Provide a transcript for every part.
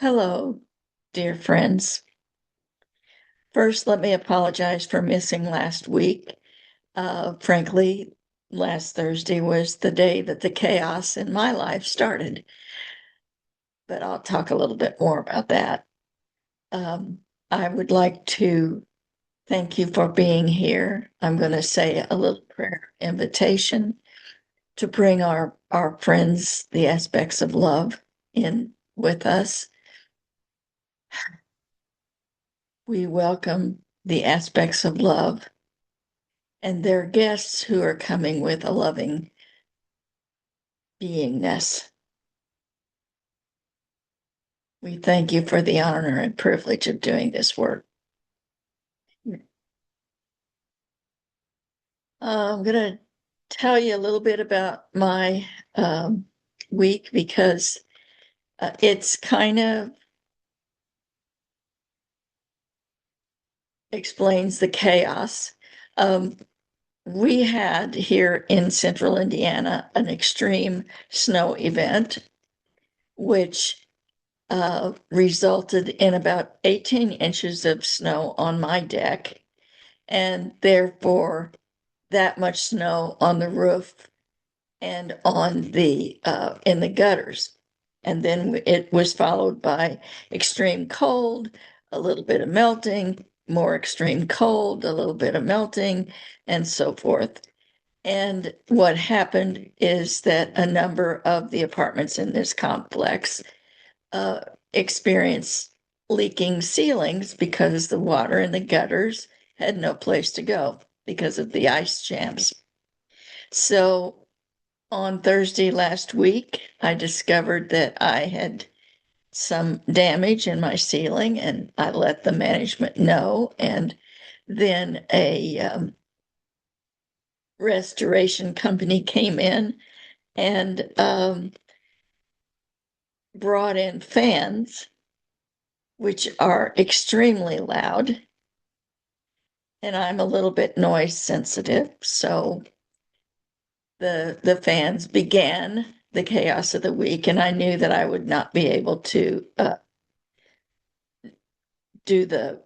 Hello, dear friends. First, let me apologize for missing last week. Frankly, last Thursday was the day that the chaos in my life started, but I'll talk a little bit more about that. Um, I would like to thank you for being here. I'm going to say a little prayer invitation to bring our friends, the aspects of love, in with us. We welcome the aspects of love and their guests who are coming with a loving beingness. We thank you for the honor and privilege of doing this work. I'm going to tell you a little bit about my um, week because it's kind of explains the chaos. Um, we had here in central Indiana an extreme snow event, which resulted in about 18 inches of snow on my deck, and therefore that much snow on the roof and on the in the gutters. And then it was followed by extreme cold, a little bit of melting, more extreme cold, a little bit of melting, and so forth. And what happened is that a number of the apartments in this complex uh, experienced leaking ceilings because the water in the gutters had no place to go because of the ice jams. So on Thursday last week, I discovered that I had some damage in my ceiling and I let the management know. And then a restoration company came in and brought in fans, which are extremely loud. And I'm a little bit noise sensitive. So the fans began the chaos of the week, and I knew that I would not be able to do the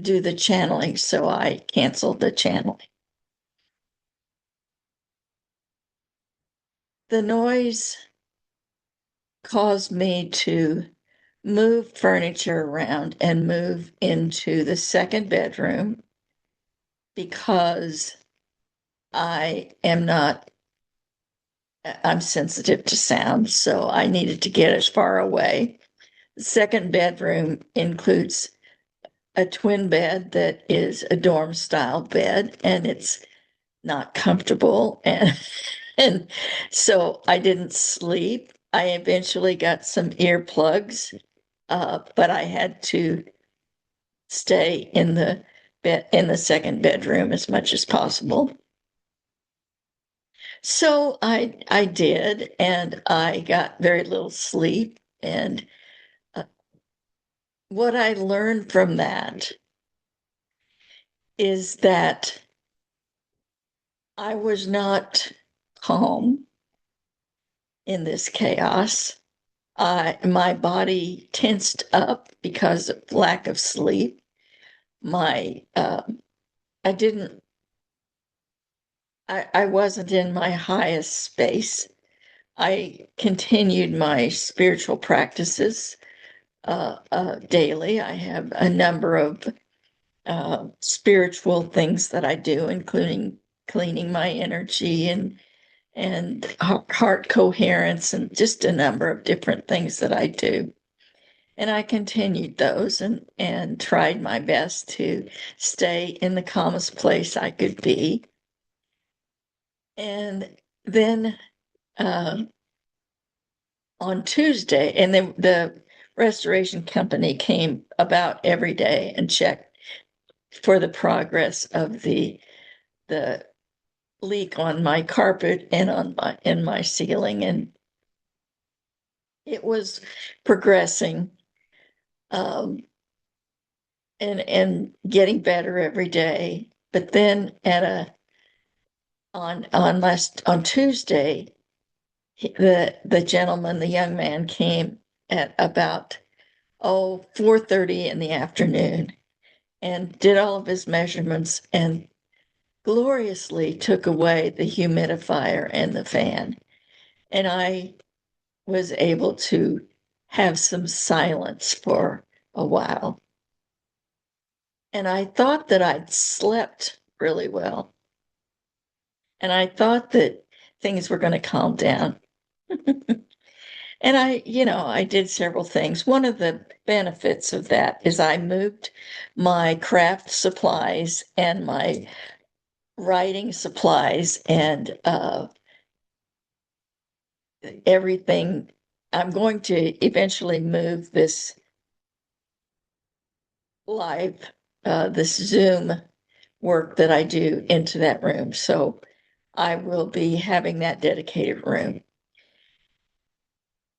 do the channeling, so I canceled the channeling. The noise caused me to move furniture around and move into the second bedroom because I am not I'm sensitive to sound, so I needed to get as far away. The second bedroom includes a twin bed that is a dorm style bed, and it's not comfortable. And so I didn't sleep. I eventually got some earplugs, but I had to stay in the bed in the second bedroom as much as possible. So I did, and I got very little sleep. And uh, what I learned from that is that I was not calm in this chaos. My body tensed up because of lack of sleep. My I didn't I wasn't in my highest space. I continued my spiritual practices daily. I have a number of spiritual things that I do, including cleaning my energy and heart coherence and just a number of different things that I do. And I continued those and tried my best to stay in the calmest place I could be. And then uh, on Tuesday, and then the restoration company came about every day and checked for the progress of the leak on my carpet and on my in my ceiling, and it was progressing um, and getting better every day. But then at a on Tuesday, the gentleman, the young man came at about 4:30 in the afternoon and did all of his measurements and gloriously took away the humidifier and the fan. And I was able to have some silence for a while. And I thought that I'd slept really well. And I thought that things were going to calm down. And I did several things. One of the benefits of that is I moved my craft supplies and my writing supplies and everything. I'm going to eventually move this live, this Zoom work that I do into that room. So I will be having that dedicated room.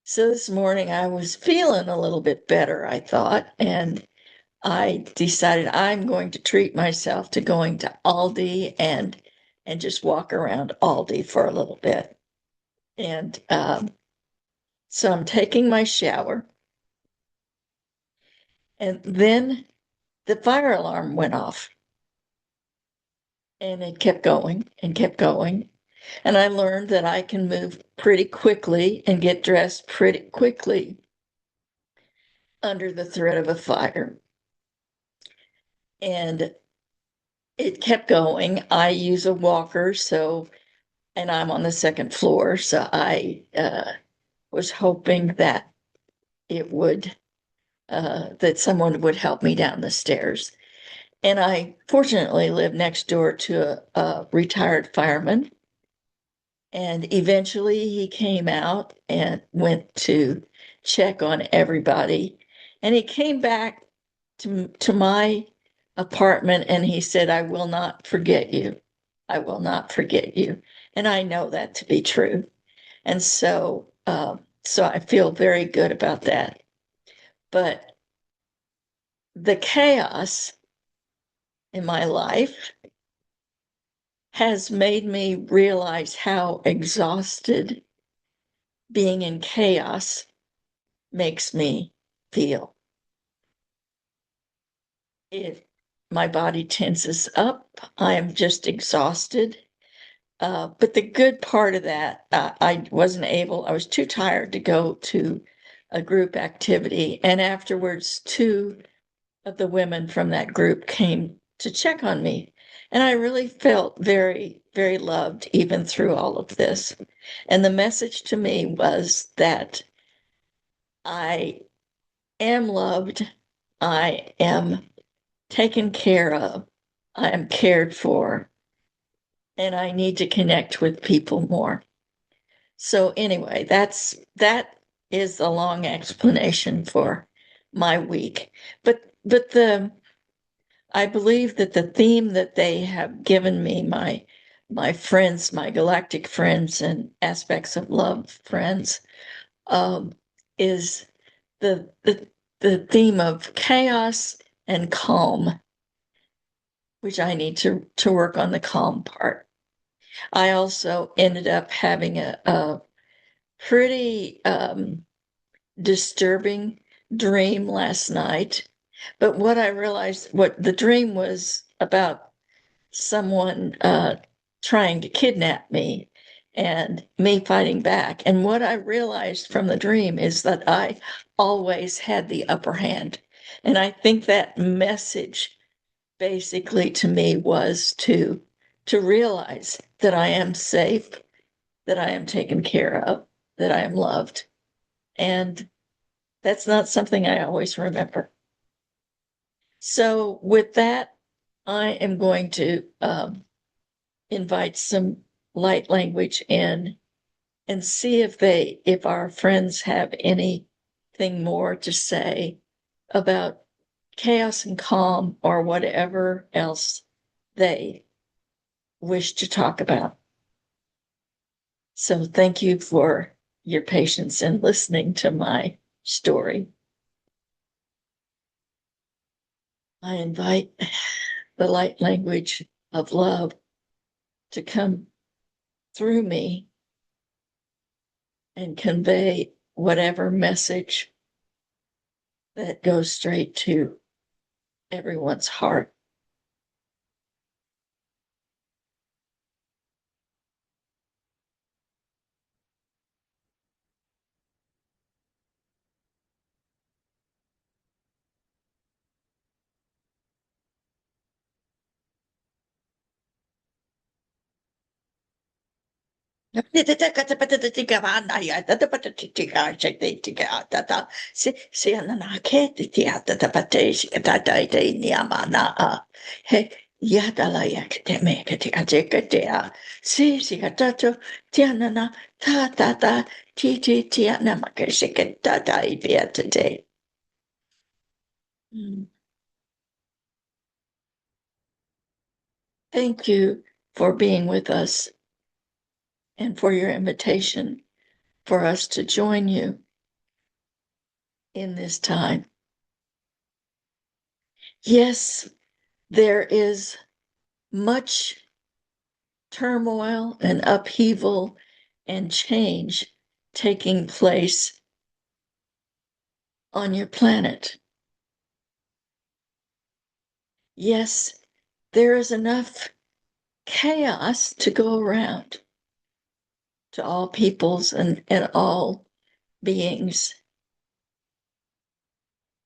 So this morning I was feeling a little bit better, I thought, and I decided I'm going to treat myself to going to Aldi and just walk around Aldi for a little bit. And so I'm taking my shower, and then the fire alarm went off, and it kept going and kept going. And I learned that I can move pretty quickly and get dressed pretty quickly under the threat of a fire. And it kept going. I use a walker, and I'm on the second floor, so I was hoping that it would, that someone would help me down the stairs. And I fortunately live next door to a retired fireman. And eventually he came out and went to check on everybody. And he came back to my apartment and he said, I will not forget you. I will not forget you. And I know that to be true. And so I feel very good about that. But the chaos in my life has made me realize how exhausted being in chaos makes me feel. My body tenses up. I am just exhausted. But the good part of that, I was too tired to go to a group activity. And afterwards, two of the women from that group came to check on me. And I really felt very, very loved even through all of this. And the message to me was that I am loved, I am taken care of, I am cared for, and I need to connect with people more. So anyway, that is a long explanation for my week. But I believe that the theme that they have given me, my friends, my galactic friends and aspects of love friends, um, is the theme of chaos and calm, which I need to work on the calm part. I also ended up having a pretty disturbing dream last night. But what the dream was about someone trying to kidnap me and me fighting back. And what I realized from the dream is that I always had the upper hand. And I think that message basically to me was to realize that I am safe, that I am taken care of, that I am loved. And that's not something I always remember. So with that, I am going to invite some light language in and see if our friends have anything more to say about chaos and calm or whatever else they wish to talk about. So thank you for your patience in listening to my story. I invite the light language of love to come through me and convey whatever message that goes straight to everyone's heart. Thank you for being with us and for your invitation for us to join you in this time. Yes, there is much turmoil and upheaval and change taking place on your planet. Yes, there is enough chaos to go around to all peoples and all beings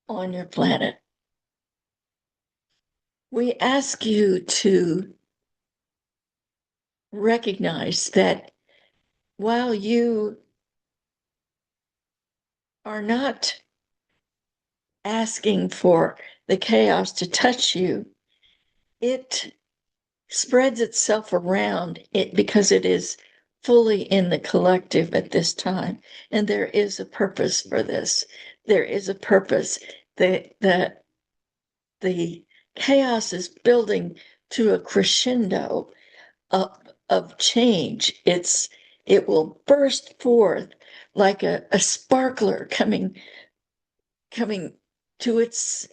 on your planet. We ask you to recognize that while you are not asking for the chaos to touch you, it spreads itself around it because it is fully in the collective at this time. And there is a purpose for this. There is a purpose. The chaos is building to a crescendo of change. It will burst forth like a sparkler coming to its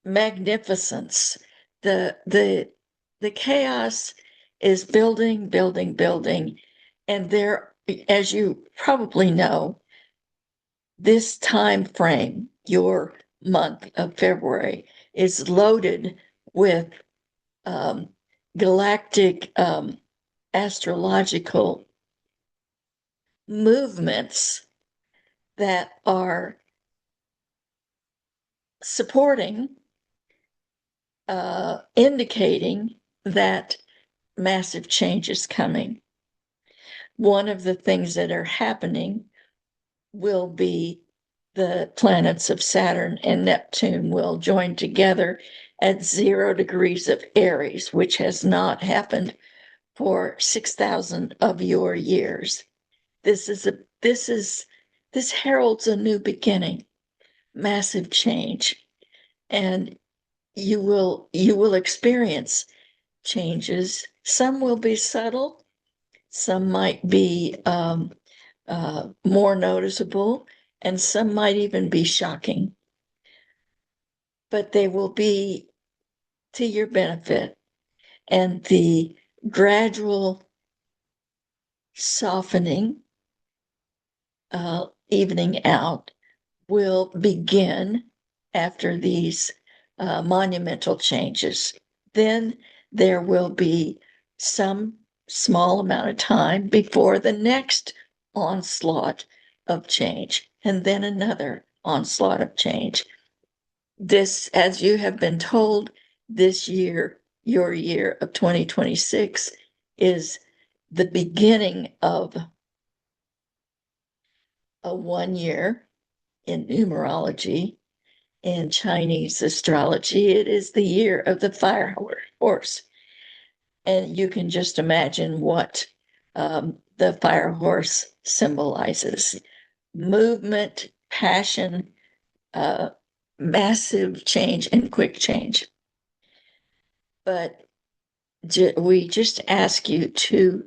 magnificence. The chaos is building, and there, as you probably know, this time frame, your month of February, is loaded with um, galactic astrological movements that are supporting, indicating that massive change is coming. One of the things that are happening will be the planets of Saturn and Neptune will join together at 0 degrees of Aries, which has not happened for 6,000 of your years. This heralds a new beginning, massive change, and you will experience changes. Some will be subtle, some might be more noticeable, and some might even be shocking. But they will be to your benefit, and the gradual softening, evening out, will begin after these monumental changes. Then there will be some small amount of time before the next onslaught of change, and then another onslaught of change. This, as you have been told, this year, your year of 2026, is the beginning of a 1 year in numerology. In Chinese astrology, it is the year of the fire horse. And you can just imagine what the fire horse symbolizes: movement, passion, massive change, and quick change. But we just ask you to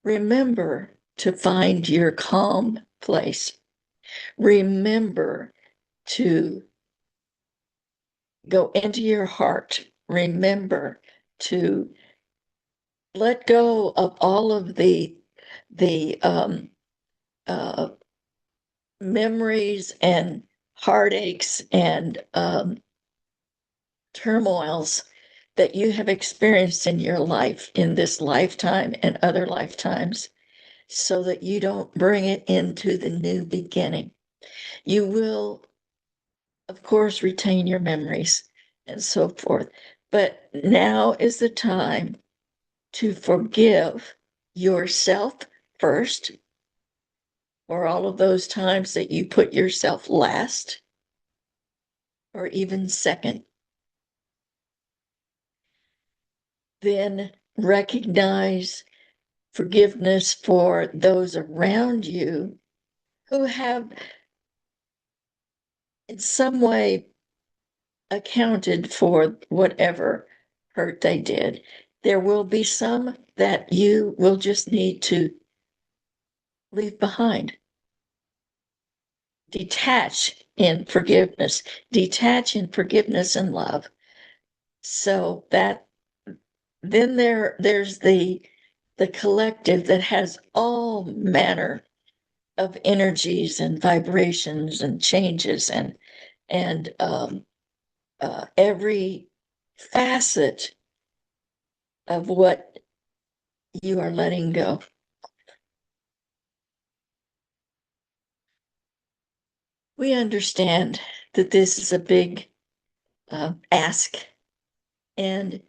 remember to find your calm place. Remember to go into your heart. Remember to let go of all of the memories and heartaches and turmoils that you have experienced in your life, in this lifetime and other lifetimes, so that you don't bring it into the new beginning. You will, of course, retain your memories and so forth, but now is the time to forgive yourself first for all of those times that you put yourself last or even second. Then recognize forgiveness for those around you who have in some way accounted for whatever hurt they did. There will be some that you will just need to leave behind. Detach in forgiveness and love. So that then there's the collective that has all manner of energies and vibrations and changes and every facet of what you are letting go. We understand that this is a big ask, and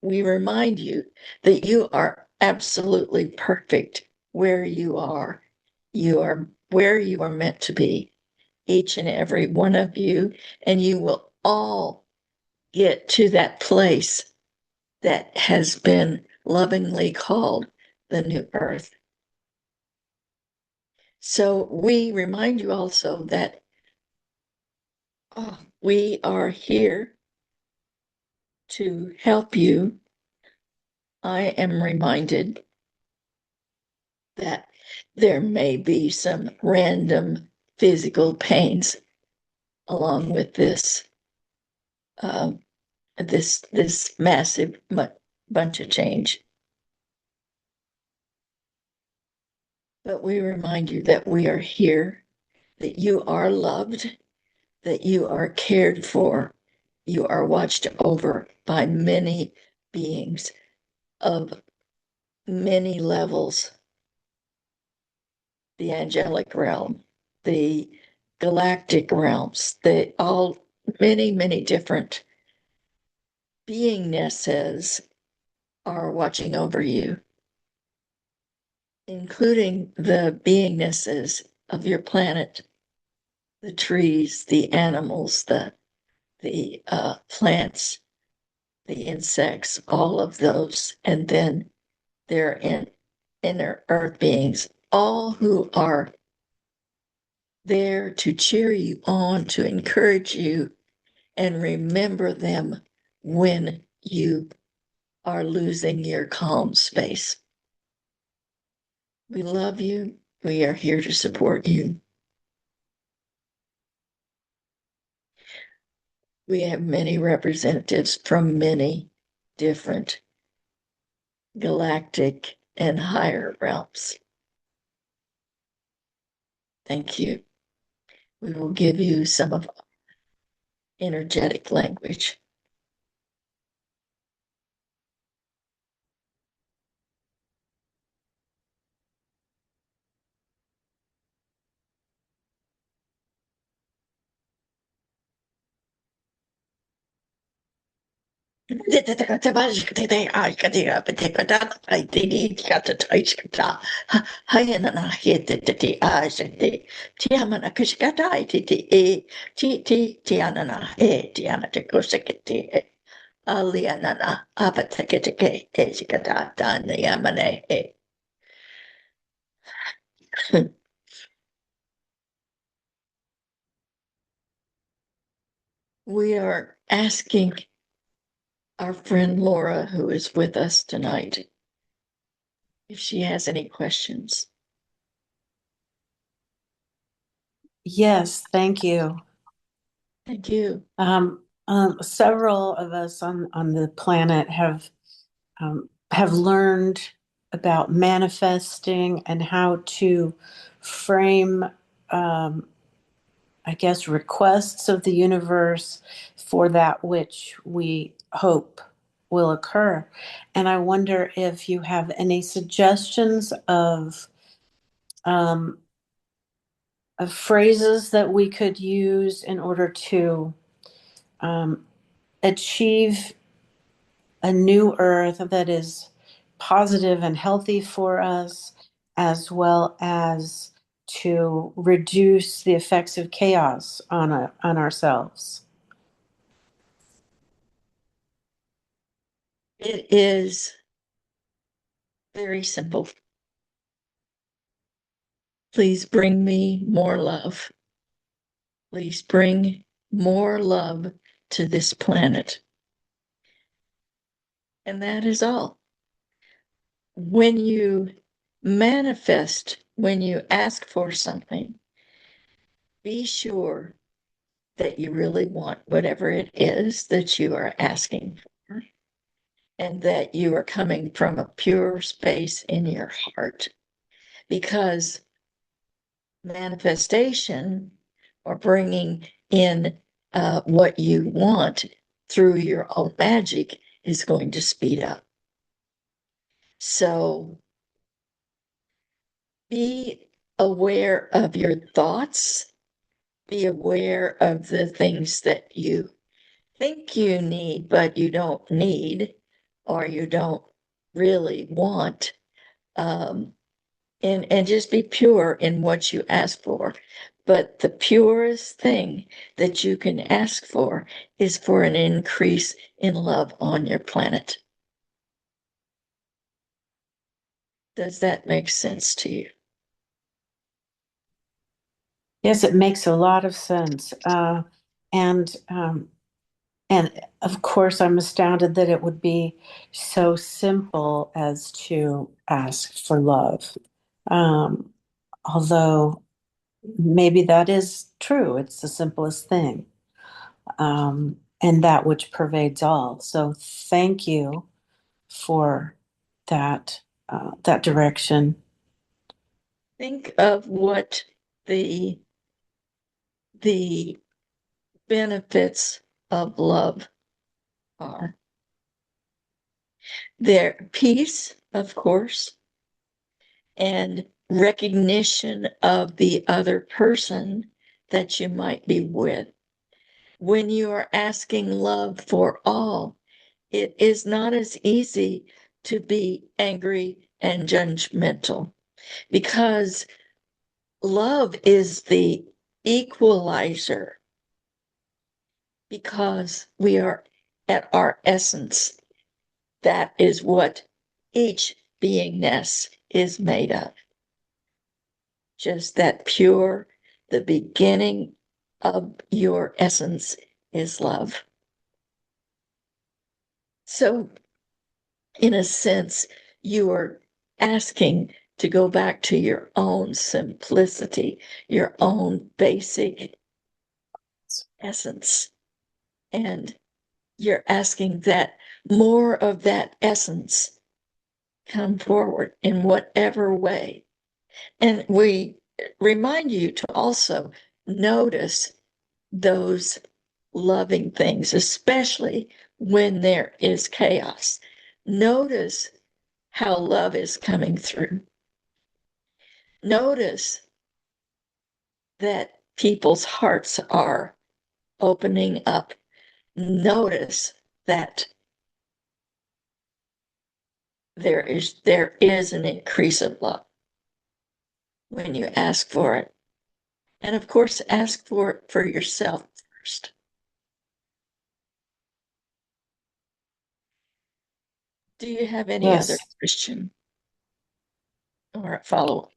we remind you that you are absolutely perfect where you are. You are where you are meant to be, each and every one of you, and you will all get to that place that has been lovingly called the new earth. So we remind you also that we are here to help you. I am reminded that there may be some random physical pains along with uh, this massive bunch of change. But we remind you that we are here, that you are loved, that you are cared for, you are watched over by many beings of many levels, the angelic realm, the galactic realms, the all many different beingnesses are watching over you, including the beingnesses of your planet, the trees, the animals, the plants, the insects, all of those, and then their inner earth beings, all who are there to cheer you on, to encourage you, and remember them when you are losing your calm space. We love you. We are here to support you. We have many representatives from many different galactic and higher realms. Thank you. We will give you some of our energetic language. We are asking our friend Laura, who is with us tonight, if she has any questions. Yes, thank you. Thank you. Several of us on the planet have learned about manifesting and how to frame I guess, requests of the universe for that which we hope will occur. And I wonder if you have any suggestions um, of phrases that we could use in order to um, achieve a new earth that is positive and healthy for us, as well as to reduce the effects of chaos on ourselves. It is very simple. Please bring me more love. Please bring more love to this planet. And that is all. When you manifest, when you ask for something, be sure that you really want whatever it is that you are asking for, and that you are coming from a pure space in your heart. Because manifestation, or bringing in what you want through your own magic, is going to speed up. So be aware of your thoughts, be aware of the things that you think you need, but you don't need, or you don't really want. And just be pure in what you ask for. But the purest thing that you can ask for is for an increase in love on your planet. Does that make sense to you? Yes, it makes a lot of sense. And and of course, I'm astounded that it would be so simple as to ask for love. Um, Although maybe that is true. It's the simplest thing, and that which pervades all. So thank you for that direction. Think of what the the benefits of love are. Their peace, of course, and recognition of the other person that you might be with. When you are asking love for all, it is not as easy to be angry and judgmental, because love is the equalizer, because we are at our essence. That is what each beingness is made of. Just that pure, the beginning of your essence is love. So, in a sense, you are asking to go back to your own simplicity, your own basic essence. And you're asking that more of that essence come forward in whatever way. And we remind you to also notice those loving things, especially when there is chaos. Notice how love is coming through. Notice that people's hearts are opening up. Notice that there is an increase of love when you ask for it. And of course, ask for it for yourself first. Do you have any other Yes. question or follow up?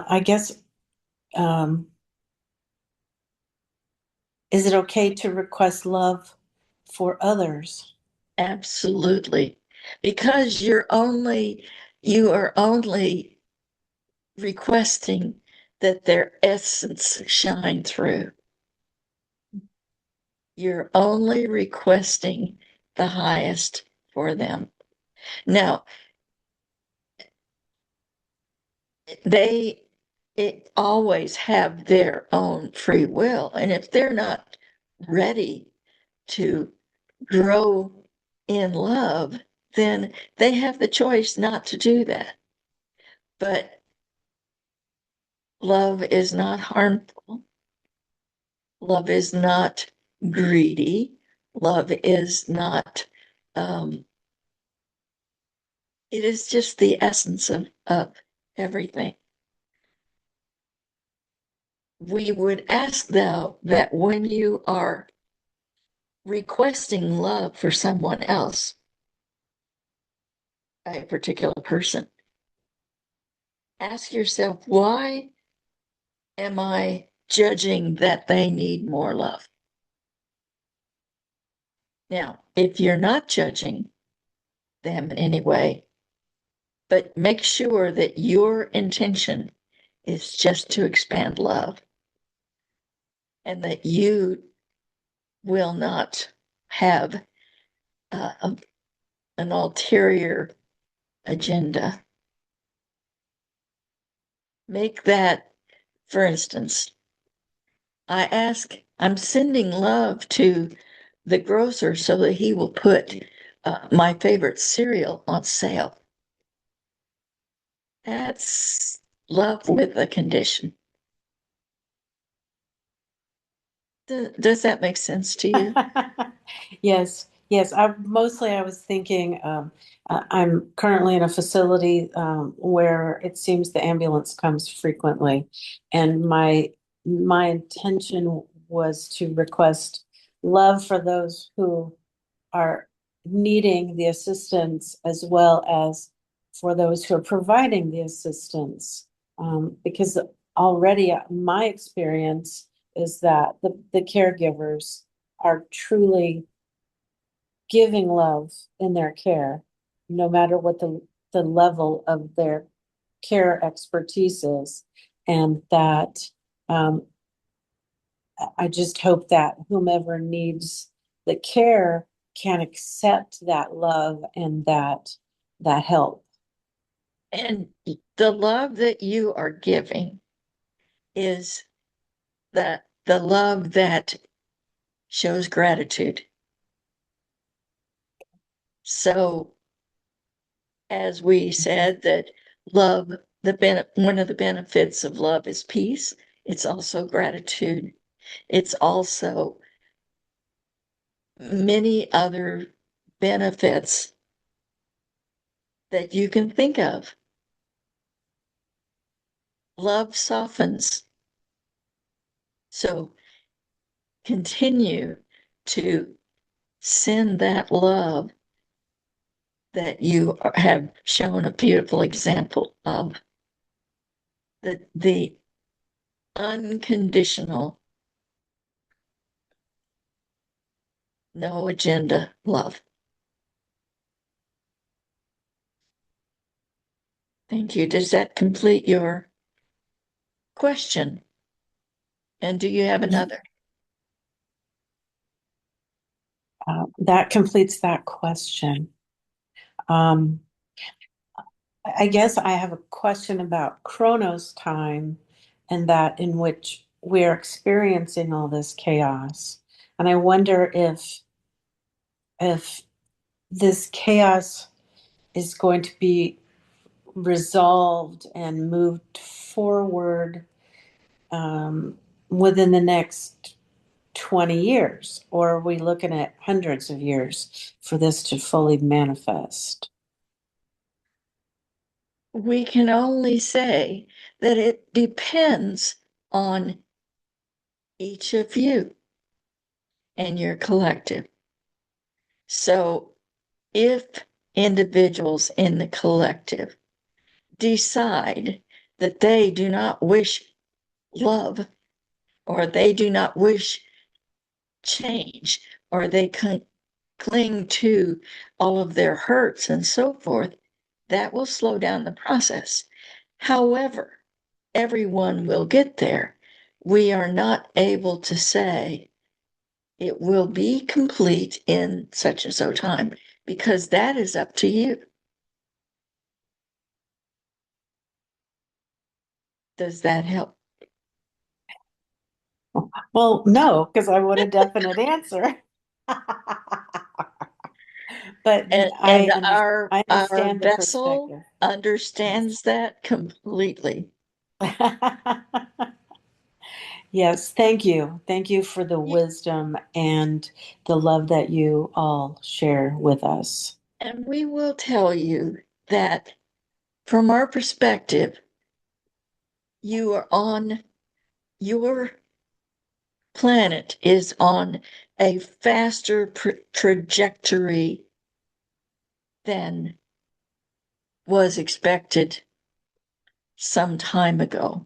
I guess, um, is it okay to request love for others? Absolutely. Because you are only requesting that their essence shine through. You're only requesting the highest for them. Now, they it always have their own free will. And if they're not ready to grow in love, then they have the choice not to do that. But love is not harmful. Love is not greedy. Love is not, it is just the essence of everything. We would ask, though, that when you are requesting love for someone else, a particular person, ask yourself, why am I judging that they need more love? Now, if you're not judging them in any way, but make sure that your intention is just to expand love and that you will not have an ulterior agenda. Make that, for instance, I'm sending love to the grocer so that he will put my favorite cereal on sale. That's love with a condition. Does that make sense to you? Yes, yes. I was thinking, I'm currently in a facility where it seems the ambulance comes frequently, and my intention was to request love for those who are needing the assistance as well as for those who are providing the assistance. Because already my experience is that the caregivers are truly giving love in their care, no matter what the level of their care expertise is. And that I just hope that whomever needs the care can accept that love and that help. And the love that you are giving is the love that shows gratitude. So, as we said, that love, one of the benefits of love is peace. It's also gratitude. It's also many other benefits that you can think of. Love softens. So continue to send that love that you have shown a beautiful example of, the unconditional, no agenda love. Thank you. Does that complete your question? And do you have another? That completes that question. Um, I guess I have a question about Chronos time and that in which we're experiencing all this chaos. And I wonder if this chaos is going to be resolved and moved forward within the next 20 years, or are we looking at hundreds of years for this to fully manifest? We can only say that it depends on each of you and your collective. So if individuals in the collective decide that they do not wish love, or they do not wish change, or they cling to all of their hurts and so forth, that will slow down the process. However, everyone will get there. We are not able to say it will be complete in such and so time, because that is up to you. Does that help? Well, no, because I want a definite answer. But And I our understand the vessel perspective. understands that completely. Yes, thank you. Thank you for the wisdom and the love that you all share with us. And we will tell you that from our perspective, you are on your planet is on a faster trajectory than was expected some time ago.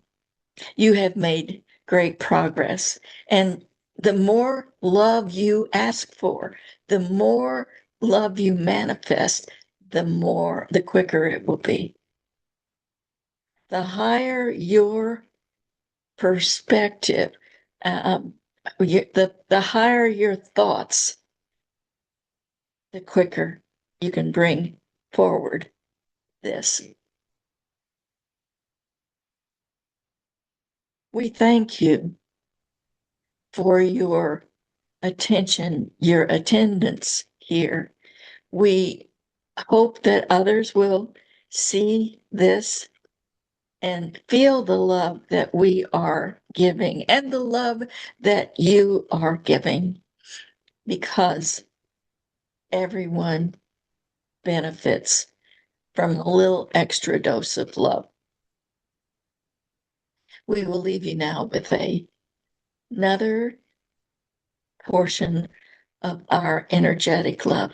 You have made great progress. And the more love you ask for, the more love you manifest, the quicker it will be. The higher your perspective, um, the higher your thoughts, the quicker you can bring forward this. We thank you for your attention, your attendance here. We hope that others will see this and feel the love that we are giving and the love that you are giving, because everyone benefits from a little extra dose of love. We will leave you now with another portion of our energetic love.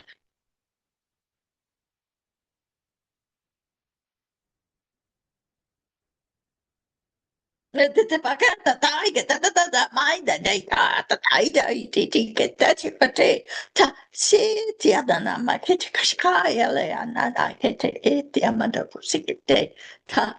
Ta